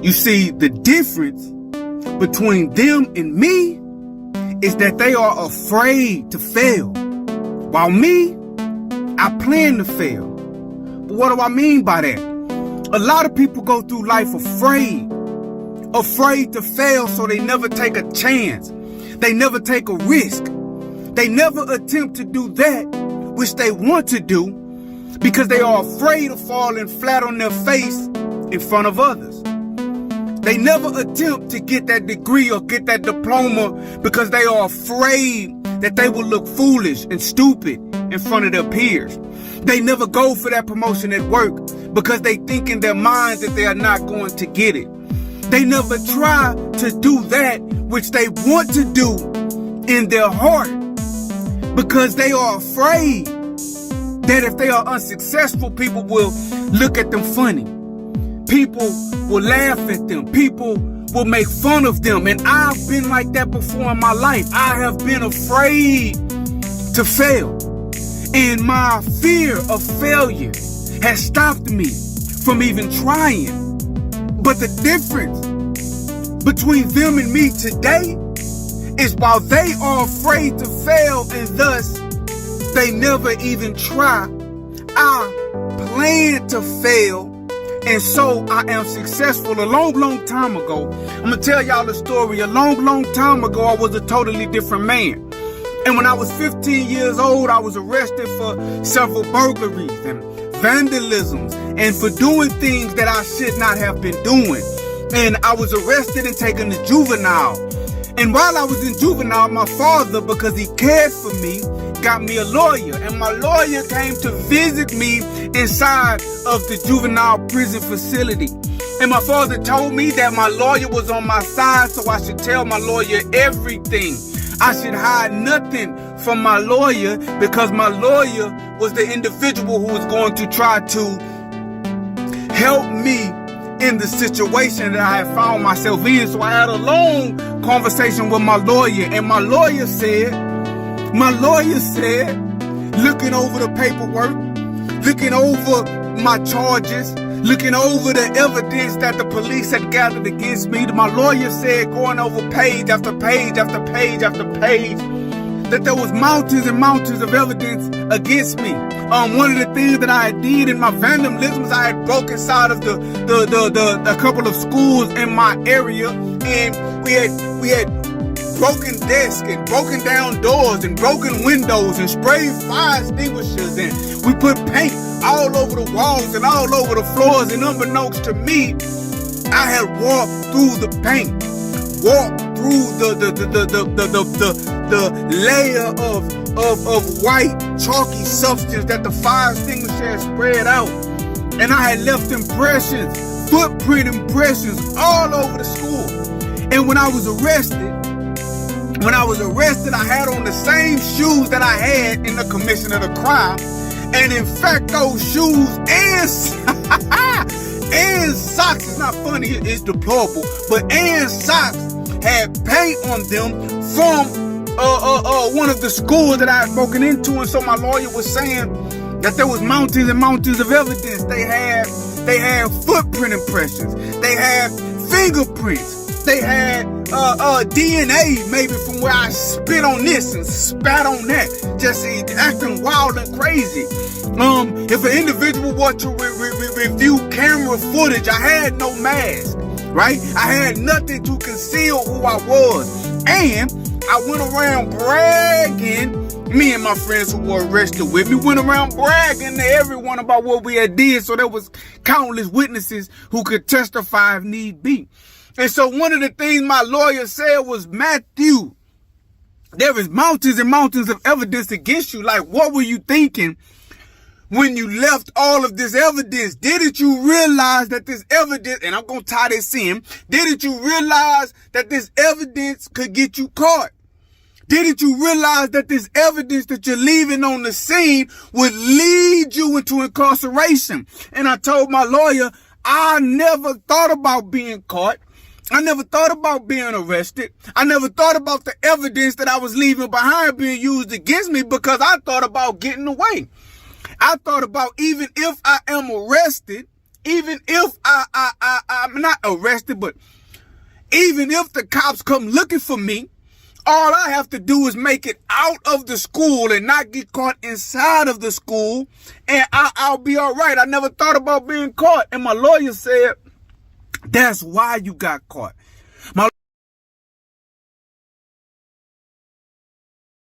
You see, the difference between them and me is that they are afraid to fail. While me, I plan to fail. But what do I mean by that? A lot of people go through life afraid to fail, so they never take a chance. They never take a risk. They never attempt to do that which they want to do because they are afraid of falling flat on their face in front of others. They never attempt to get that degree or get that diploma because they are afraid that they will look foolish and stupid in front of their peers. They never go for that promotion at work because they think in their minds that they are not going to get it. They never try to do that which they want to do in their heart because they are afraid that if they are unsuccessful, people will look at them funny. People will laugh at them. People will make fun of them. And I've been like that before in my life. I have been afraid to fail. And my fear of failure has stopped me from even trying. But the difference between them and me today is while they are afraid to fail and thus they never even try, I plan to fail. And so I am successful. A long time ago, I'm going to tell y'all a story. A long time ago, I was a totally different man. And when I was 15 years old, I was arrested for several burglaries and vandalisms and for doing things that I should not have been doing. And I was arrested and taken to juvenile. And while I was in juvenile, my father, because he cared for me, got me a lawyer. And my lawyer came to visit me inside of the juvenile prison facility. And my father told me that my lawyer was on my side, so I should tell my lawyer everything. I should hide nothing from my lawyer because my lawyer was the individual who was going to try to help me in the situation that I had found myself in. So I had a long conversation with my lawyer, and my lawyer said, looking over the paperwork, looking over my charges, looking over the evidence that the police had gathered against me, my lawyer said, going over page after page after page after page, that there was mountains and mountains of evidence against me. One of the things that I did in my vandalism was I had broke inside of the couple of schools in my area, and we had broken desks and broken down doors and broken windows and sprayed fire extinguishers, and we put paint all over the walls and all over the floors. And unbeknownst to me, I had walked through the paint, walked through the layer of white chalky substance that the fire extinguisher had spread out, and I had left impressions, footprint impressions all over the school. And when I was arrested, I had on the same shoes that I had in the commission of the crime. And in fact, those shoes and socks, it's not funny, it's deplorable, but and socks had paint on them from one of the schools that I had broken into. And so my lawyer was saying that there was mountains and mountains of evidence. They had footprint impressions. They had fingerprints. They had DNA maybe from where I spit on this and spat on that, just acting wild and crazy. If an individual were to review camera footage, I had no mask, right? I had nothing to conceal who I was. And I went around bragging, me and my friends who were arrested with me went around bragging to everyone about what we had did, so there was countless witnesses who could testify if need be. And so one of the things my lawyer said was, Matthew, there is mountains and mountains of evidence against you. Like, what were you thinking when you left all of this evidence? Didn't you realize that this evidence, and I'm going to tie this in, didn't you realize that this evidence could get you caught? Didn't you realize that this evidence that you're leaving on the scene would lead you into incarceration? And I told my lawyer, I never thought about being caught. I never thought about being arrested. I never thought about the evidence that I was leaving behind being used against me, because I thought about getting away. I thought about, even if I am arrested, even if I'm not arrested, but even if the cops come looking for me, all I have to do is make it out of the school and not get caught inside of the school, and I'll be all right. I never thought about being caught. And my lawyer said, that's why you got caught. My